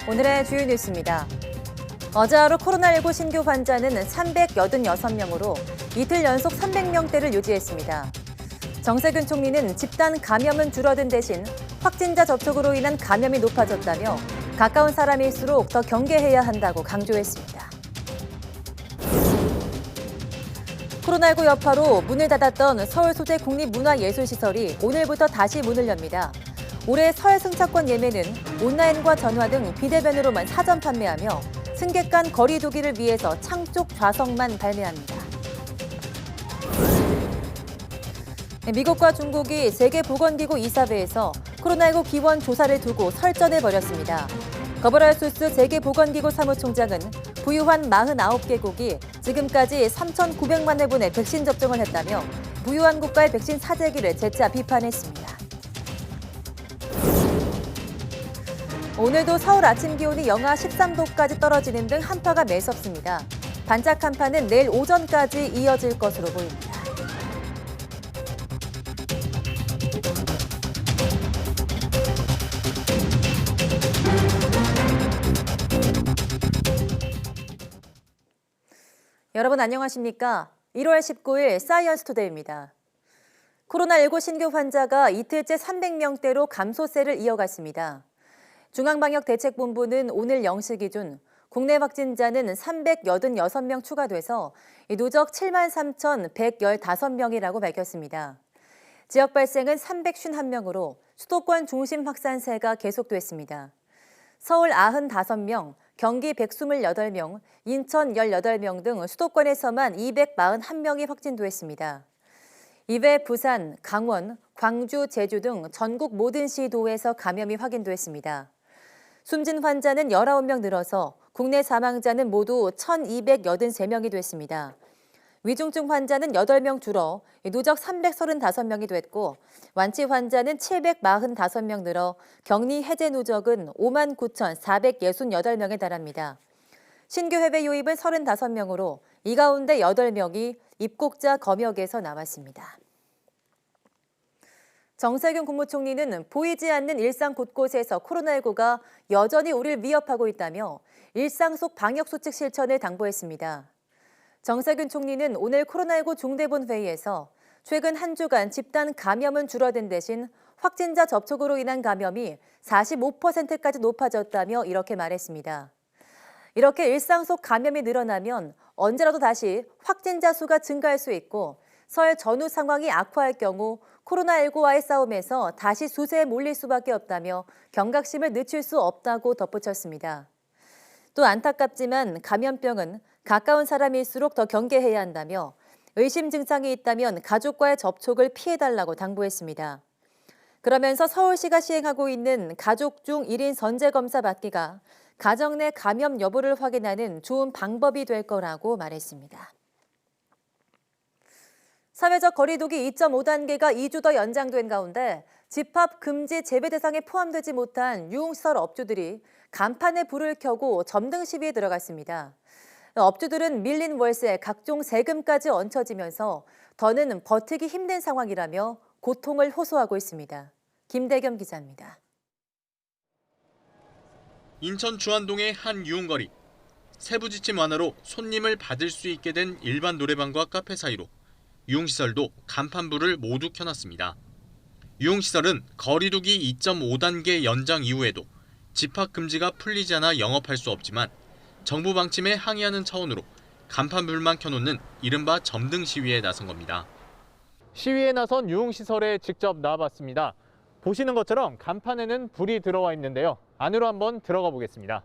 오늘의 주요 뉴스입니다. 어제 하루 코로나19 신규 환자는 386명으로 이틀 연속 300명대를 유지했습니다. 정세균 총리는 집단 감염은 줄어든 대신 확진자 접촉으로 인한 감염이 높아졌다며 가까운 사람일수록 더 경계해야 한다고 강조했습니다. 코로나19 여파로 문을 닫았던 서울 소재 국립문화예술시설이 오늘부터 다시 문을 엽니다. 올해 설 승차권 예매는 온라인과 전화 등 비대면으로만 사전 판매하며 승객 간 거리 두기를 위해서 창쪽 좌석만 발매합니다. 미국과 중국이 세계보건기구 이사회에서 코로나19 기원 조사를 두고 설전을 벌였습니다. 거브랄수스 세계보건기구 사무총장은 부유한 49개국이 지금까지 3,900만 회분의 백신 접종을 했다며 부유한 국가의 백신 사재기를 재차 비판했습니다. 오늘도 서울 아침 기온이 영하 13도까지 떨어지는 등 한파가 매섭습니다. 반짝 한파는 내일 오전까지 이어질 것으로 보입니다. 여러분 안녕하십니까? 1월 19일 사이언스 투데이입니다. 코로나19 신규 환자가 이틀째 300명대로 감소세를 이어갔습니다. 중앙방역대책본부는 오늘 0시 기준 국내 확진자는 386명 추가돼서 누적 73,115명이라고 밝혔습니다. 지역 발생은 351명으로 수도권 중심 확산세가 계속됐습니다. 서울 95명, 경기 128명, 인천 18명 등 수도권에서만 241명이 확진됐습니다. 이외 부산, 강원, 광주, 제주 등 전국 모든 시도에서 감염이 확인됐습니다. 숨진 환자는 19명 늘어서 국내 사망자는 모두 1,283명이 됐습니다. 위중증 환자는 8명 줄어 누적 335명이 됐고 완치 환자는 745명 늘어 격리 해제 누적은 59,468명에 달합니다. 신규 해외 유입은 35명으로 이 가운데 8명이 입국자 검역에서 나왔습니다. 정세균 국무총리는 보이지 않는 일상 곳곳에서 코로나19가 여전히 우리를 위협하고 있다며 일상 속 방역수칙 실천을 당부했습니다. 정세균 총리는 오늘 코로나19 중대본 회의에서 최근 한 주간 집단 감염은 줄어든 대신 확진자 접촉으로 인한 감염이 45%까지 높아졌다며 이렇게 말했습니다. 이렇게 일상 속 감염이 늘어나면 언제라도 다시 확진자 수가 증가할 수 있고 설 전후 상황이 악화할 경우 코로나19와의 싸움에서 다시 수세에 몰릴 수밖에 없다며 경각심을 늦출 수 없다고 덧붙였습니다. 또 안타깝지만 감염병은 가까운 사람일수록 더 경계해야 한다며 의심 증상이 있다면 가족과의 접촉을 피해달라고 당부했습니다. 그러면서 서울시가 시행하고 있는 가족 중 1인 선제검사 받기가 가정 내 감염 여부를 확인하는 좋은 방법이 될 거라고 말했습니다. 사회적 거리두기 2.5단계가 2주 더 연장된 가운데 집합 금지 재배 대상에 포함되지 못한 유흥시설 업주들이 간판에 불을 켜고 점등 시위에 들어갔습니다. 업주들은 밀린 월세, 각종 세금까지 얹혀지면서 더는 버티기 힘든 상황이라며 고통을 호소하고 있습니다. 김대겸 기자입니다. 인천 주안동의 한 유흥거리. 세부 지침 완화로 손님을 받을 수 있게 된 일반 노래방과 카페 사이로 유흥시설도 간판불을 모두 켜놨습니다. 유흥시설은 거리두기 2.5단계 연장 이후에도 집합금지가 풀리지 않아 영업할 수 없지만 정부 방침에 항의하는 차원으로 간판불만 켜놓는 이른바 점등 시위에 나선 겁니다. 시위에 나선 유흥시설에 직접 나와봤습니다. 보시는 것처럼 간판에는 불이 들어와 있는데요. 안으로 한번 들어가 보겠습니다.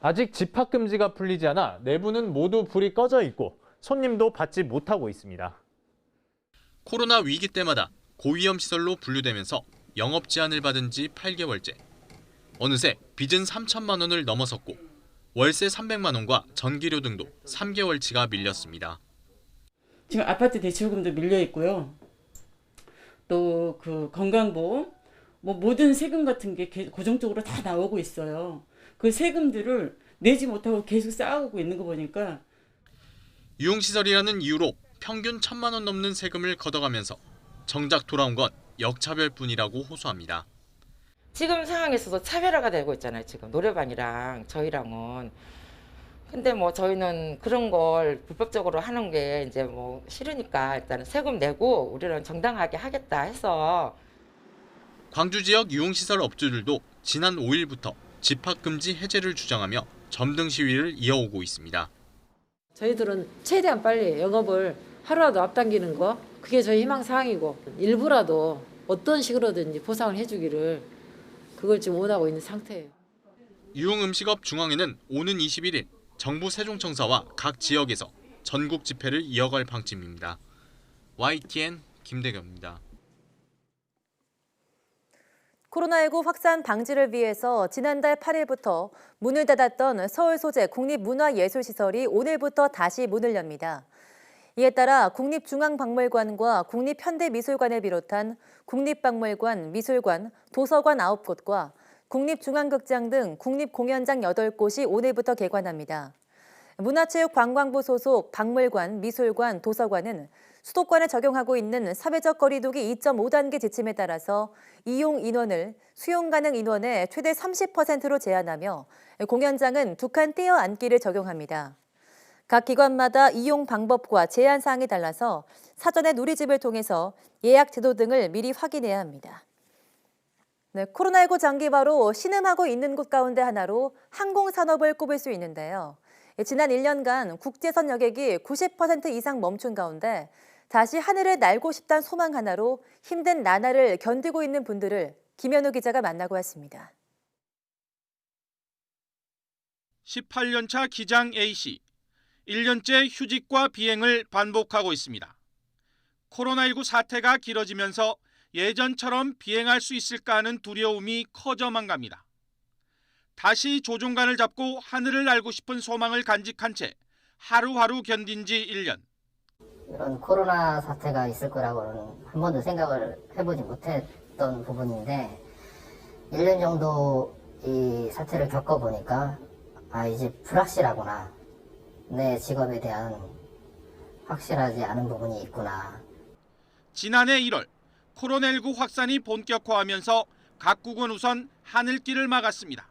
아직 집합금지가 풀리지 않아 내부는 모두 불이 꺼져 있고 손님도 받지 못하고 있습니다. 코로나 위기 때마다 고위험 시설로 분류되면서 영업 제한을 받은 지 8개월째. 어느새 빚은 3천만 원을 넘어섰고 월세 300만 원과 전기료 등도 3개월치가 밀렸습니다. 지금 아파트 대출금도 밀려 있고요. 또 그 건강보험, 모든 세금 같은 게 고정적으로 다 나오고 있어요. 그 세금들을 내지 못하고 계속 쌓아오고 있는 거 보니까 유흥시설이라는 이유로 평균 1,000만 원 넘는 세금을 걷어가면서 정작 돌아온 건 역차별뿐이라고 호소합니다. 지금 상황에서도 차별화가 되고 있잖아요. 지금 노래방이랑 저희랑은. 근데 뭐 저희는 그런 걸 불법적으로 하는 게 이제 뭐 싫으니까 일단은 세금 내고 우리는 정당하게 하겠다 해서. 광주 지역 유흥시설 업주들도 지난 5일부터 집합금지 해제를 주장하며 점등 시위를 이어오고 있습니다. 저희들은 최대한 빨리 영업을 하루라도 앞당기는 거, 그게 저희 희망사항이고 일부라도 어떤 식으로든지 보상을 해주기를 그걸 지금 원하고 있는 상태예요. 유흥음식업 중앙회는 오는 21일 정부 세종청사와 각 지역에서 전국 집회를 이어갈 방침입니다. YTN 김대겸입니다. 코로나19 확산 방지를 위해서 지난달 8일부터 문을 닫았던 서울 소재 국립문화예술시설이 오늘부터 다시 문을 엽니다. 이에 따라 국립중앙박물관과 국립현대미술관을 비롯한 국립박물관, 미술관, 도서관 9곳과 국립중앙극장 등 국립공연장 8곳이 오늘부터 개관합니다. 문화체육관광부 소속 박물관, 미술관, 도서관은 수도권에 적용하고 있는 사회적 거리두기 2.5단계 지침에 따라서 이용 인원을 수용 가능 인원의 최대 30%로 제한하며 공연장은 2칸 띄어 앉기를 적용합니다. 각 기관마다 이용 방법과 제한 사항이 달라서 사전에 누리집을 통해서 예약 제도 등을 미리 확인해야 합니다. 네, 코로나19 장기화로 신음하고 있는 곳 가운데 하나로 항공산업을 꼽을 수 있는데요. 지난 1년간 국제선 여객이 90% 이상 멈춘 가운데 다시 하늘을 날고 싶다는 소망 하나로 힘든 나날을 견디고 있는 분들을 김현우 기자가 만나고 왔습니다. 18년차 기장 A씨, 1년째 휴직과 비행을 반복하고 있습니다. 코로나19 사태가 길어지면서 예전처럼 비행할 수 있을까 하는 두려움이 커져만 갑니다. 다시 조종관을 잡고 하늘을 날고 싶은 소망을 간직한 채 하루하루 견딘 지 1년. 이런 코로나 사태가 있을 거라고는 한 번도 생각을 해보지 못했던 부분인데 1년 정도 이 사태를 겪어보니까 이제 불확실하구나. 내 직업에 대한 확실하지 않은 부분이 있구나. 지난해 1월 코로나19 확산이 본격화하면서 각국은 우선 하늘길을 막았습니다.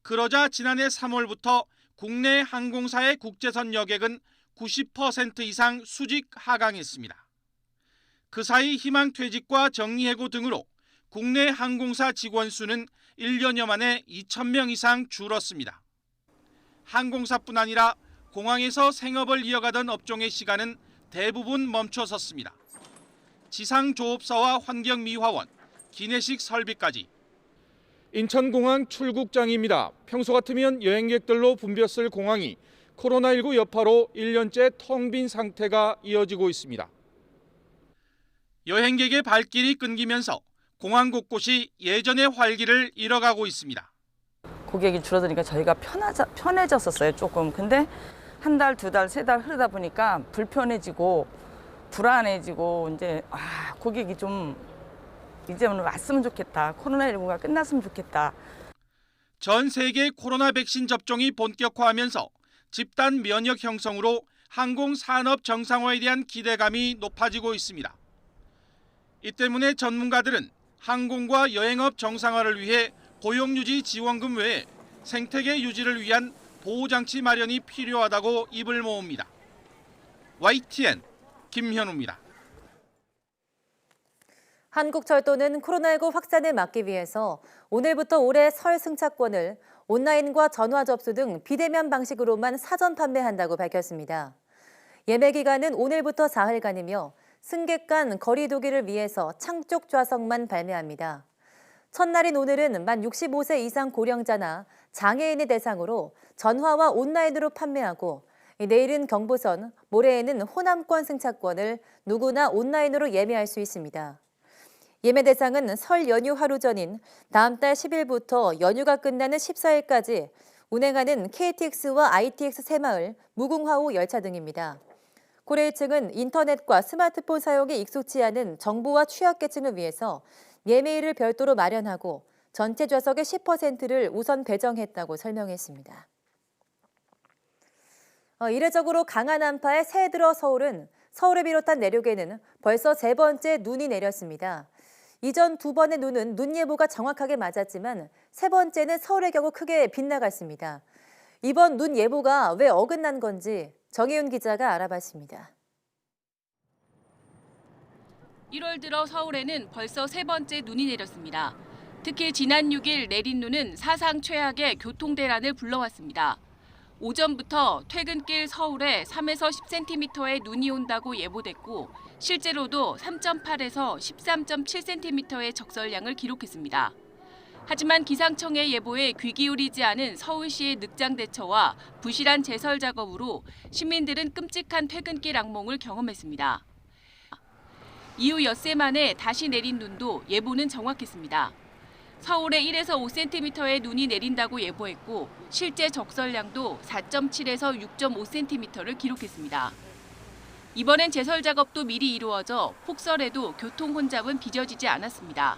그러자 지난해 3월부터 국내 항공사의 국제선 여객은 90% 이상 수직 하강했습니다. 그 사이 희망퇴직과 정리해고 등으로 국내 항공사 직원 수는 1년여 만에 2,000명 이상 줄었습니다. 항공사뿐 아니라 공항에서 생업을 이어가던 업종의 시간은 대부분 멈춰섰습니다. 지상조업사와 환경미화원, 기내식 설비까지. 인천공항 출국장입니다. 평소 같으면 여행객들로 붐볐을 공항이 코로나19 여파로 1년째 텅 빈 상태가 이어지고 있습니다. 여행객의 발길이 끊기면서 공항 곳곳이 예전의 활기를 잃어가고 있습니다. 고객이 줄어드니까 저희가 편해졌었어요, 조금. 근데 한 달, 두 달, 세 달 흐르다 보니까 불편해지고 불안해지고 이제 고객이 좀 이제는 왔으면 좋겠다. 코로나19가 끝났으면 좋겠다. 전 세계 코로나 백신 접종이 본격화하면서 집단 면역 형성으로 항공산업 정상화에 대한 기대감이 높아지고 있습니다. 이 때문에 전문가들은 항공과 여행업 정상화를 위해 고용유지 지원금 외에 생태계 유지를 위한 보호장치 마련이 필요하다고 입을 모읍니다. YTN 김현우입니다. 한국철도는 코로나19 확산을 막기 위해서 오늘부터 올해 설 승차권을 온라인과 전화 접수 등 비대면 방식으로만 사전 판매한다고 밝혔습니다. 예매 기간은 오늘부터 사흘간이며 승객 간 거리 두기를 위해서 창쪽 좌석만 발매합니다. 첫날인 오늘은 만 65세 이상 고령자나 장애인을 대상으로 전화와 온라인으로 판매하고 내일은 경부선, 모레에는 호남권 승차권을 누구나 온라인으로 예매할 수 있습니다. 예매 대상은 설 연휴 하루 전인 다음 달 10일부터 연휴가 끝나는 14일까지 운행하는 KTX와 ITX 새마을, 무궁화호 열차 등입니다. 고래층은 인터넷과 스마트폰 사용에 익숙치 않은 정부와 취약계층을 위해서 예매일을 별도로 마련하고 전체 좌석의 10%를 우선 배정했다고 설명했습니다. 이례적으로 강한 한파에 새해 들어 서울은 서울을 비롯한 내륙에는 벌써 3번째 눈이 내렸습니다. 이전 2번의 눈은 눈 예보가 정확하게 맞았지만 3번째는 서울의 경우 크게 빗나갔습니다. 이번 눈 예보가 왜 어긋난 건지 정혜윤 기자가 알아봤습니다. 1월 들어 서울에는 벌써 3번째 눈이 내렸습니다. 특히 지난 6일 내린 눈은 사상 최악의 교통대란을 불러왔습니다. 오전부터 퇴근길 서울에 3에서 10cm의 눈이 온다고 예보됐고 실제로도 3.8에서 13.7cm의 적설량을 기록했습니다. 하지만 기상청의 예보에 귀 기울이지 않은 서울시의 늑장 대처와 부실한 제설 작업으로 시민들은 끔찍한 퇴근길 악몽을 경험했습니다. 이후 엿새 만에 다시 내린 눈도 예보는 정확했습니다. 서울에 1에서 5cm의 눈이 내린다고 예보했고 실제 적설량도 4.7에서 6.5cm를 기록했습니다. 이번엔 제설 작업도 미리 이루어져 폭설에도 교통 혼잡은 빚어지지 않았습니다.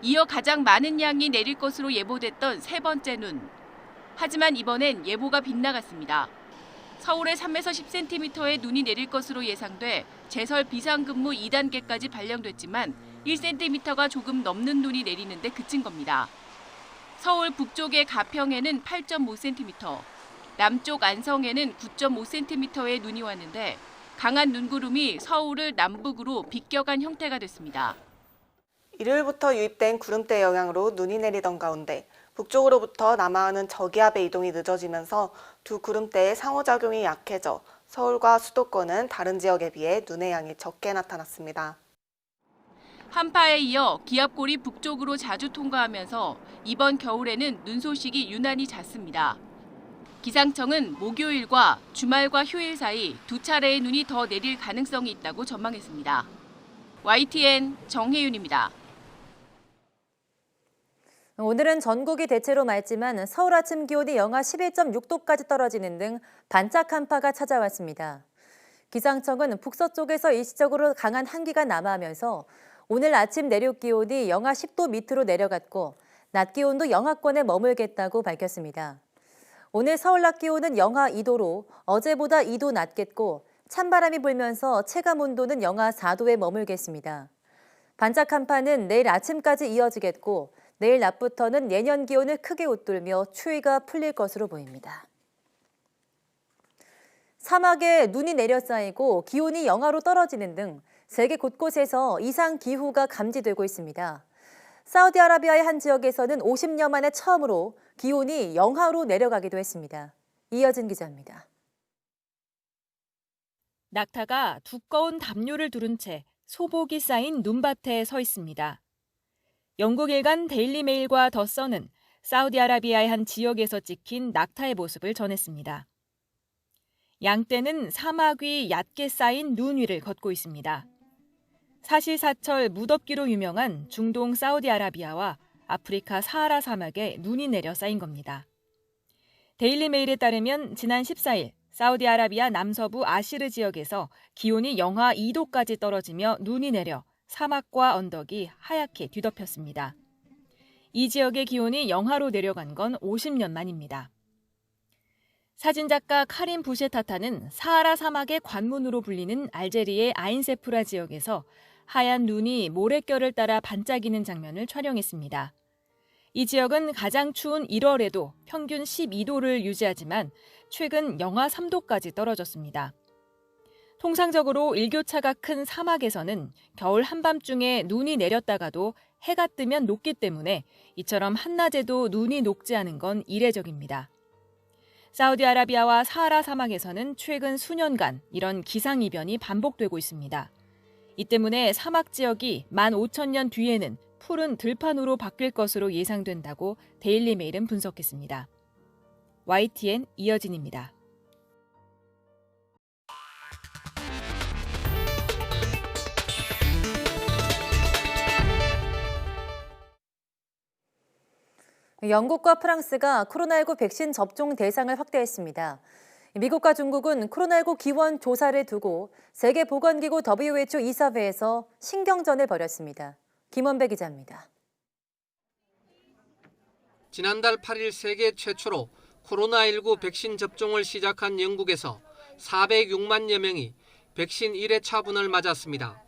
이어 가장 많은 양이 내릴 것으로 예보됐던 3번째 눈. 하지만 이번엔 예보가 빗나갔습니다. 서울에 3에서 10cm의 눈이 내릴 것으로 예상돼 제설 비상근무 2단계까지 발령됐지만 1cm가 조금 넘는 눈이 내리는데 그친 겁니다. 서울 북쪽의 가평에는 8.5cm, 남쪽 안성에는 9.5cm의 눈이 왔는데 강한 눈구름이 서울을 남북으로 비껴간 형태가 됐습니다. 일요일부터 유입된 구름대 영향으로 눈이 내리던 가운데 북쪽으로부터 남하하는 저기압의 이동이 늦어지면서 두 구름대의 상호작용이 약해져 서울과 수도권은 다른 지역에 비해 눈의 양이 적게 나타났습니다. 한파에 이어 기압골이 북쪽으로 자주 통과하면서 이번 겨울에는 눈 소식이 유난히 잦습니다. 기상청은 목요일과 주말과 휴일 사이 2차례의 눈이 더 내릴 가능성이 있다고 전망했습니다. YTN 정혜윤입니다. 오늘은 전국이 대체로 맑지만 서울 아침 기온이 영하 11.6도까지 떨어지는 등 반짝 한파가 찾아왔습니다. 기상청은 북서쪽에서 일시적으로 강한 한기가 남하하면서 오늘 아침 내륙 기온이 영하 10도 밑으로 내려갔고 낮 기온도 영하권에 머물겠다고 밝혔습니다. 오늘 서울 낮 기온은 영하 2도로 어제보다 2도 낮겠고 찬바람이 불면서 체감 온도는 영하 4도에 머물겠습니다. 반짝 한파는 내일 아침까지 이어지겠고 내일 낮부터는 내년 기온을 크게 웃돌며 추위가 풀릴 것으로 보입니다. 사막에 눈이 내려 쌓이고 기온이 영하로 떨어지는 등 세계 곳곳에서 이상 기후가 감지되고 있습니다. 사우디아라비아의 한 지역에서는 50년 만에 처음으로 기온이 영하로 내려가기도 했습니다. 이어진 기자입니다. 낙타가 두꺼운 담요를 두른 채 소복이 쌓인 눈밭에 서 있습니다. 영국 일간 데일리메일과 더 선은 사우디아라비아의 한 지역에서 찍힌 낙타의 모습을 전했습니다. 양떼는 사막 위 얕게 쌓인 눈 위를 걷고 있습니다. 사시사철 무덥기로 유명한 중동 사우디아라비아와 아프리카 사하라 사막에 눈이 내려 쌓인 겁니다. 데일리메일에 따르면 지난 14일 사우디아라비아 남서부 아시르 지역에서 기온이 영하 2도까지 떨어지며 눈이 내려 사막과 언덕이 하얗게 뒤덮였습니다. 이 지역의 기온이 영하로 내려간 건 50년 만입니다. 사진작가 카림 부셰타타는 사하라 사막의 관문으로 불리는 알제리의 아인세프라 지역에서 하얀 눈이 모래결을 따라 반짝이는 장면을 촬영했습니다. 이 지역은 가장 추운 1월에도 평균 12도를 유지하지만 최근 영하 3도까지 떨어졌습니다. 통상적으로 일교차가 큰 사막에서는 겨울 한밤중에 눈이 내렸다가도 해가 뜨면 녹기 때문에 이처럼 한낮에도 눈이 녹지 않은 건 이례적입니다. 사우디아라비아와 사하라 사막에서는 최근 수년간 이런 기상이변이 반복되고 있습니다. 이 때문에 사막 지역이 15,000년 뒤에는 푸른 들판으로 바뀔 것으로 예상된다고 데일리메일은 분석했습니다. YTN 이어진입니다. 영국과 프랑스가 코로나19 백신 접종 대상을 확대했습니다. 미국과 중국은 코로나19 기원 조사를 두고 세계보건기구 WHO 이사회에서 신경전을 벌였습니다. 김원배 기자입니다. 지난달 8일 세계 최초로 코로나19 백신 접종을 시작한 영국에서 406만여 명이 백신 1회차분을 맞았습니다.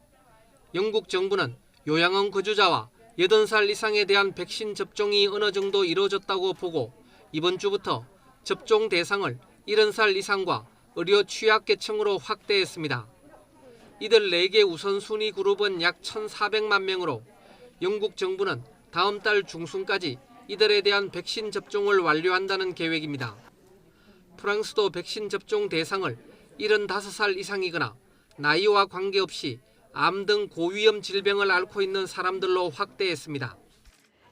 영국 정부는 요양원 거주자와 80살 이상에 대한 백신 접종이 어느 정도 이루어졌다고 보고 이번 주부터 접종 대상을 70살 이상과 의료 취약계층으로 확대했습니다. 이들 4개 우선순위 그룹은 약 1,400만 명으로 영국 정부는 다음 달 중순까지 이들에 대한 백신 접종을 완료한다는 계획입니다. 프랑스도 백신 접종 대상을 75살 이상이거나 나이와 관계없이 암 등 고위험 질병을 앓고 있는 사람들로 확대했습니다.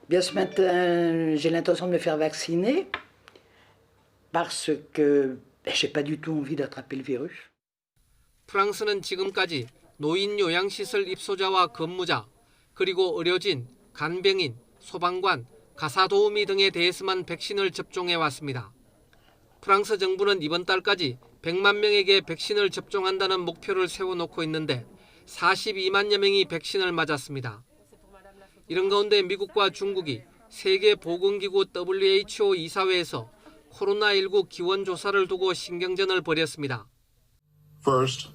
Bien, ce matin, j'ai l'intention de me faire vacciner parce que j'ai pas du tout envie d'attraper le virus. 프랑스는 지금까지 노인 요양시설 입소자와 근무자, 그리고 의료진, 간병인, 소방관, 가사도우미 등에 대해서만 백신을 접종해 왔습니다. 프랑스 정부는 이번 달까지 100만 명에게 백신을 접종한다는 목표를 세워놓고 있는데 42만여 명이 백신을 맞았습니다. 이런 가운데 미국과 중국이 세계보건기구 WHO 이사회에서 코로나19 기원 조사를 두고 신경전을 벌였습니다. First,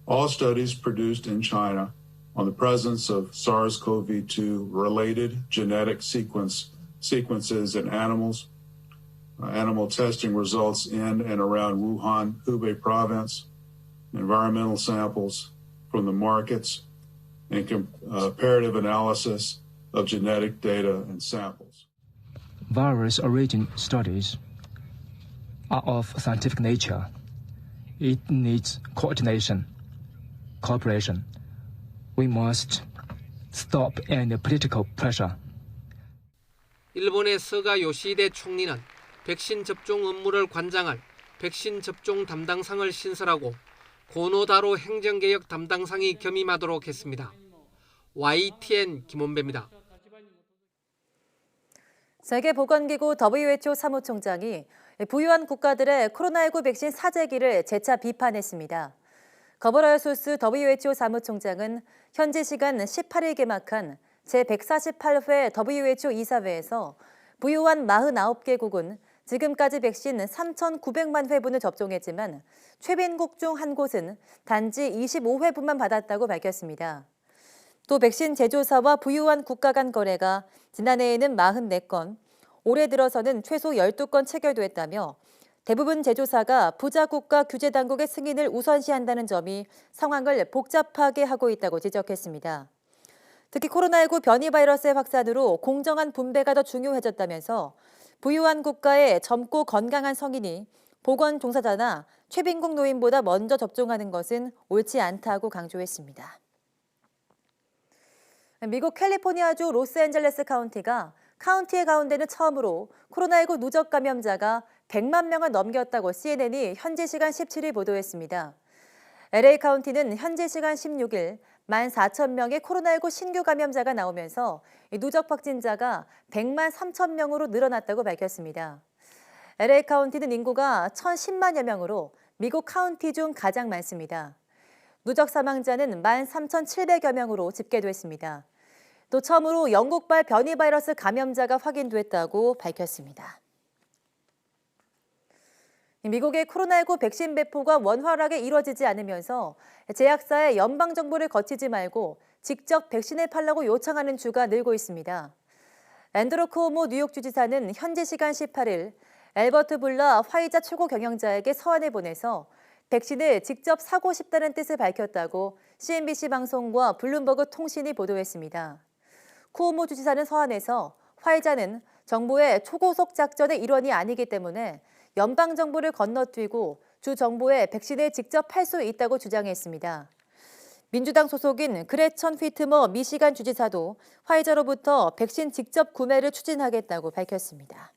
all studies produced in China on the presence of SARS-CoV-2 related genetic sequences in animals. Animal testing results in and around Wuhan, Hubei province, environmental samples from the markets, and comparative analysis of genetic data and samples. Virus origin studies are of scientific nature. It needs coordination, cooperation. We must stop any political pressure. 일본의 스가 요시히데 총리는 백신 접종 업무를 관장할 백신 접종 담당상을 신설하고 고노다로 행정개혁 담당상이 겸임하도록 했습니다. YTN 김원배입니다. 세계보건기구 WHO 사무총장이 부유한 국가들의 코로나19 백신 사재기를 재차 비판했습니다. 거버라이소스 WHO 사무총장은 현지 시간 18일 개막한 제148회 WHO 이사회에서 부유한 49개국은 지금까지 백신 3,900만 회분을 접종했지만 최빈국 중 한 곳은 단지 25회분만 받았다고 밝혔습니다. 또 백신 제조사와 부유한 국가 간 거래가 지난해에는 44건, 올해 들어서는 최소 12건 체결됐다며 대부분 제조사가 부자 국가 규제 당국의 승인을 우선시한다는 점이 상황을 복잡하게 하고 있다고 지적했습니다. 특히 코로나19 변이 바이러스의 확산으로 공정한 분배가 더 중요해졌다면서 부유한 국가의 젊고 건강한 성인이 보건 종사자나 최빈국 노인보다 먼저 접종하는 것은 옳지 않다고 강조했습니다. 미국 캘리포니아주 로스앤젤레스 카운티가 카운티의 가운데는 처음으로 코로나19 누적 감염자가 100만 명을 넘겼다고 CNN이 현지 시간 17일 보도했습니다. LA 카운티는 현지 시간 16일 14,000명의 코로나19 신규 감염자가 나오면서 누적 확진자가 100만 3천 명으로 늘어났다고 밝혔습니다. LA 카운티는 인구가 1,010만여 명으로 미국 카운티 중 가장 많습니다. 누적 사망자는 13,700여 명으로 집계됐습니다. 또 처음으로 영국발 변이 바이러스 감염자가 확인됐다고 밝혔습니다. 미국의 코로나19 백신 배포가 원활하게 이루어지지 않으면서 제약사에 연방정부를 거치지 말고 직접 백신을 팔라고 요청하는 주가 늘고 있습니다. 앤드루 쿠오모 뉴욕 주지사는 현지 시간 18일 앨버트 불라 화이자 최고 경영자에게 서한을 보내서 백신을 직접 사고 싶다는 뜻을 밝혔다고 CNBC 방송과 블룸버그 통신이 보도했습니다. 쿠오모 주지사는 서한에서 화이자는 정부의 초고속 작전의 일원이 아니기 때문에 연방정부를 건너뛰고 주 정부에 백신을 직접 팔 수 있다고 주장했습니다. 민주당 소속인 그레천 휘트머 미시간 주지사도 화이자로부터 백신 직접 구매를 추진하겠다고 밝혔습니다.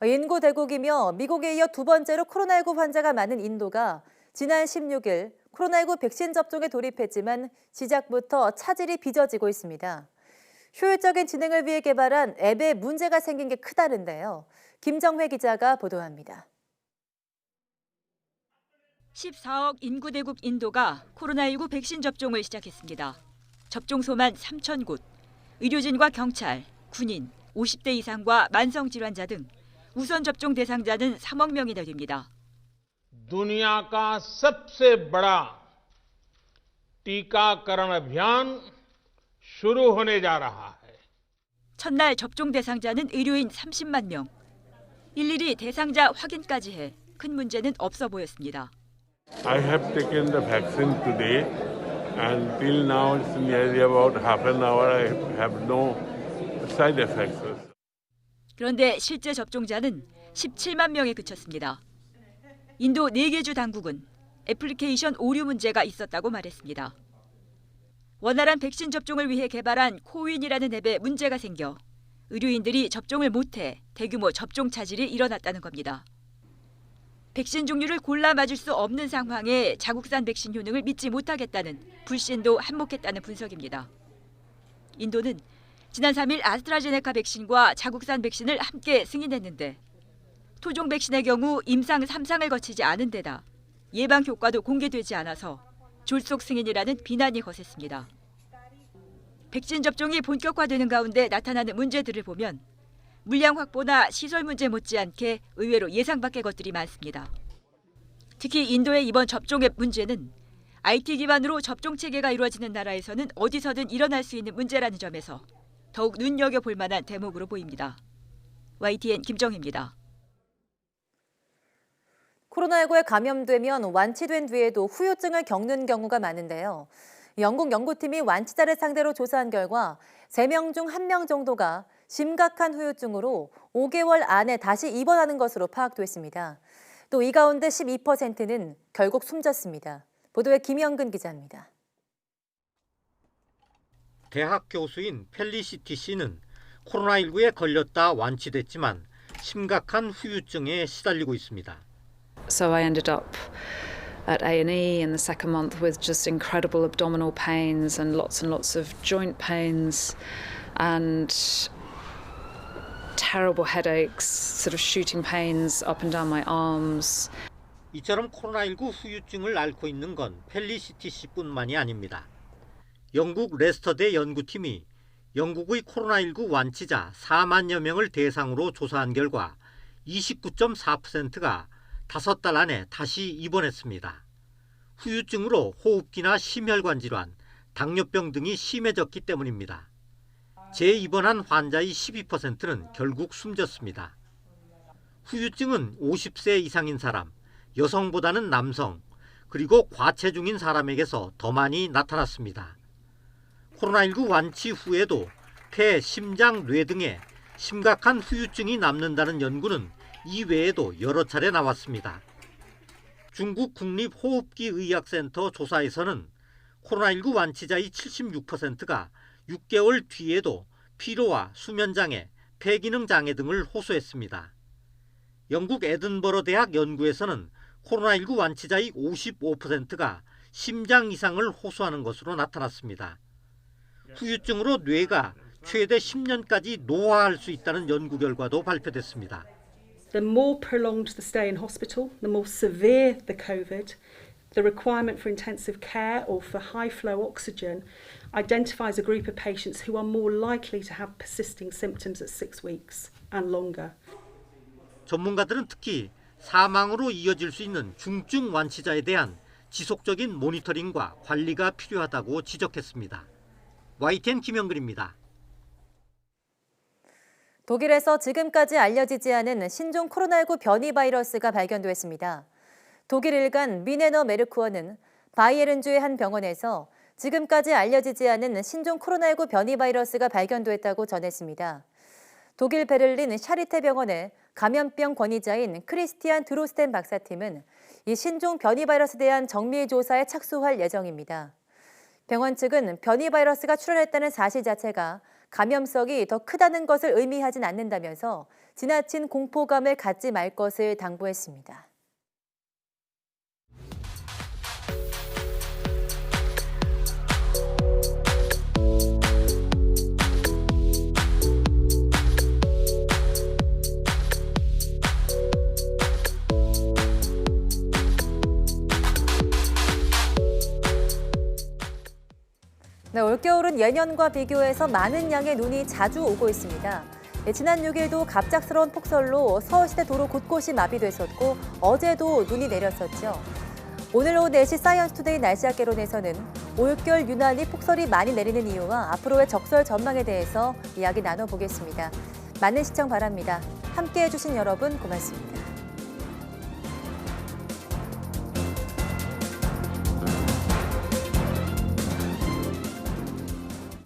인구 대국이며 미국에 이어 두 번째로 코로나19 환자가 많은 인도가 지난 16일 코로나19 백신 접종에 돌입했지만 시작부터 차질이 빚어지고 있습니다. 효율적인 진행을 위해 개발한 앱에 문제가 생긴 게 크다는데요. 김정회 기자가 보도합니다. 14억 인구 대국 인도가 코로나19 백신 접종을 시작했습니다. 접종소만 3,000곳, 의료진과 경찰, 군인, 50대 이상과 만성질환자 등 우선 접종 대상자는 3억 명이나 됩니다. दुनिया का सबसे बड़ा टीकाकरण अभियान शुरू होने जा रहा है. 첫날 접종 대상자는 의료인 30만 명. 일일이 대상자 확인까지 해 큰 문제는 없어 보였습니다. I have taken the vaccine today, and till now it's nearly about half an hour. I have no side effects. 그런데 실제 접종자는 17만 명에 그쳤습니다. 인도 4개 주 당국은 애플리케이션 오류 문제가 있었다고 말했습니다. 원활한 백신 접종을 위해 개발한 코윈이라는 앱에 문제가 생겨 의료인들이 접종을 못해 대규모 접종 차질이 일어났다는 겁니다. 백신 종류를 골라 맞을 수 없는 상황에 자국산 백신 효능을 믿지 못하겠다는 불신도 한몫했다는 분석입니다. 인도는 지난 3일 아스트라제네카 백신과 자국산 백신을 함께 승인했는데 토종 백신의 경우 임상 3상을 거치지 않은 데다 예방 효과도 공개되지 않아서 졸속 승인이라는 비난이 거셌습니다. 백신 접종이 본격화되는 가운데 나타나는 문제들을 보면 물량 확보나 시설 문제 못지않게 의외로 예상 밖의 것들이 많습니다. 특히 인도의 이번 접종 앱 문제는 IT 기반으로 접종 체계가 이루어지는 나라에서는 어디서든 일어날 수 있는 문제라는 점에서 더욱 눈여겨볼 만한 대목으로 보입니다. YTN 김정희입니다. 코로나19에 감염되면 완치된 뒤에도 후유증을 겪는 경우가 많은데요. 영국 연구팀이 완치자를 상대로 조사한 결과 3명 중 1명 정도가 심각한 후유증으로 5개월 안에 다시 입원하는 것으로 파악됐습니다. 또 이 가운데 12%는 결국 숨졌습니다. 보도에 김영근 기자입니다. 대학 교수인 펠리시티 씨는 코로나19에 걸렸다 완치됐지만 심각한 후유증에 시달리고 있습니다. So I ended up at A&E in the second month with just incredible abdominal pains and lots of joint pains and terrible headaches, sort of shooting pains up and down my arms. 이처럼 코로나19 후유증을 앓고 있는 건 펠리시티 씨뿐만이 아닙니다. 영국 레스터대 연구팀이 영국의 코로나19 완치자 4만여 명을 대상으로 조사한 결과 29.4%가 5달 안에 다시 입원했습니다. 후유증으로 호흡기나 심혈관 질환, 당뇨병 등이 심해졌기 때문입니다. 재입원한 환자의 12%는 결국 숨졌습니다. 후유증은 50세 이상인 사람, 여성보다는 남성, 그리고 과체중인 사람에게서 더 많이 나타났습니다. 코로나19 완치 후에도 폐, 심장, 뇌 등에 심각한 후유증이 남는다는 연구는 이외에도 여러 차례 나왔습니다. 중국 국립호흡기의학센터 조사에서는 코로나19 완치자의 76%가 6개월 뒤에도 피로와 수면장애, 폐기능장애 등을 호소했습니다. 영국 에든버러 대학 연구에서는 코로나19 완치자의 55%가 심장 이상을 호소하는 것으로 나타났습니다. 후유증으로 뇌가 최대 10년까지 노화할 수 있다는 연구 결과도 발표됐습니다. The more prolonged the stay in hospital, the more severe the COVID, the requirement for intensive care or for high flow oxygen identifies a group of patients who are more likely to have persisting symptoms at 6 weeks and longer. 전문가들은 특히 사망으로 이어질 수 있는 중증 완치자에 대한 지속적인 모니터링과 관리가 필요하다고 지적했습니다. YTN 김영근입니다. 독일에서 지금까지 알려지지 않은 신종 코로나19 변이 바이러스가 발견됐습니다. 독일 일간 미네너 메르쿠어는 바이에른주의 한 병원에서 지금까지 알려지지 않은 신종 코로나19 변이 바이러스가 발견됐다고 전했습니다. 독일 베를린 샤리테 병원의 감염병 권위자인 크리스티안 드로스텐 박사팀은 이 신종 변이 바이러스에 대한 정밀 조사에 착수할 예정입니다. 병원 측은 변이 바이러스가 출현했다는 사실 자체가 감염성이 더 크다는 것을 의미하진 않는다면서 지나친 공포감을 갖지 말 것을 당부했습니다. 네, 올겨울은 예년과 비교해서 많은 양의 눈이 자주 오고 있습니다. 지난 6일도 갑작스러운 폭설로 서울시내 도로 곳곳이 마비됐었고 어제도 눈이 내렸었죠. 오늘 오후 4시 사이언스투데이 날씨학개론에서는 올겨울 유난히 폭설이 많이 내리는 이유와 앞으로의 적설 전망에 대해서 이야기 나눠보겠습니다. 많은 시청 바랍니다. 함께해 주신 여러분 고맙습니다.